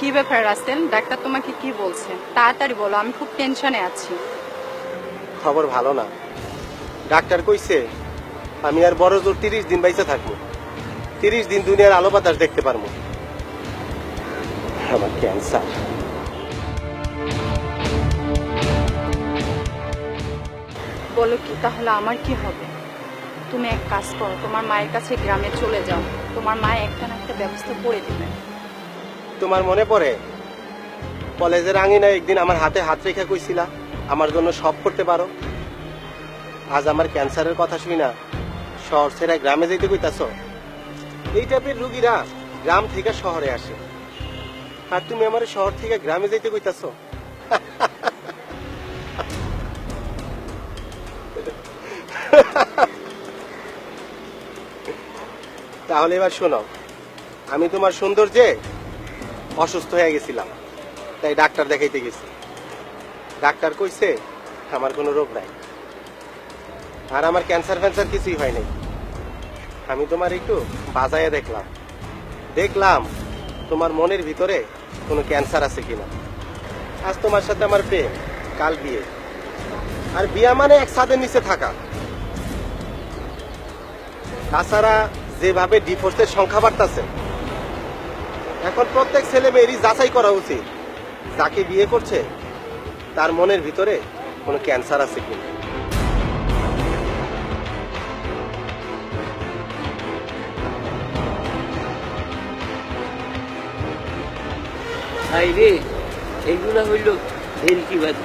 কি ব্যাপার রাসেল, ডাক্তার তোমাকে কি বলছে? তাড়াতাড়ি বলো, আমি খুব টেনশনে আছি। খবর ভালো না। ডাক্তার কইছে আমি আর বড় জোর 30 দিন বাইসে থাকবো। 30 দিন দুনিয়ার আলো বাতাস দেখতে পারবো। আমার ক্যান্সার। বলো কি, তাহলে আমার কি হবে? তুমি এক কাজ করো, তোমার মায়ের কাছে গ্রামে চলে যাও। তোমার মা একটা না একটা ব্যবস্থা করে দিবে। তোমার মনে পড়ে কলেজের আঙিনায় একদিন আমার হাতে হাত রেখে কইছিলা আমার জন্য সব করতে পারো? আজ আমার ক্যান্সারের কথা শুই না শহর ছেড়ে গ্রামে যেতে কইতাছ? এই টাইপের রুগীরা গ্রাম থেকে শহরে আসে, আর তুমি আমার শহর থেকে গ্রামে যেতে কইতাছ? তাহলে এবার শোনো, আমি তোমার সৌন্দর্যে অসুস্থ হয়ে গেছিলাম, তাই ডাক্তার দেখাইতে গেছি। ডাক্তার কইছে আমার কোনো রোগ নাই, আর আমার ক্যান্সার ফ্যান্সার কিছুই হয় নাই। আমি তোমার একটু বাজায় দেখলাম তোমার মনের ভিতরে কোনো ক্যান্সার আছে কিনা। আজ তোমার সাথে আমার প্রেম, কাল বিয়ে, আর বিয়া মানে এক ছাদের নিচে থাকা। তাছাড়া যেভাবে ডিভোর্সের সংখ্যা বাড়তেছে, এখন প্রত্যেক ছেলে মেয়েরই যাচাই করা উচিত যাকে বিয়ে করছে তার মনের ভিতরে কোনো ক্যান্সার আছে কিনা। ভাই রে, এইগুলা হইল ভেলকি বাজি।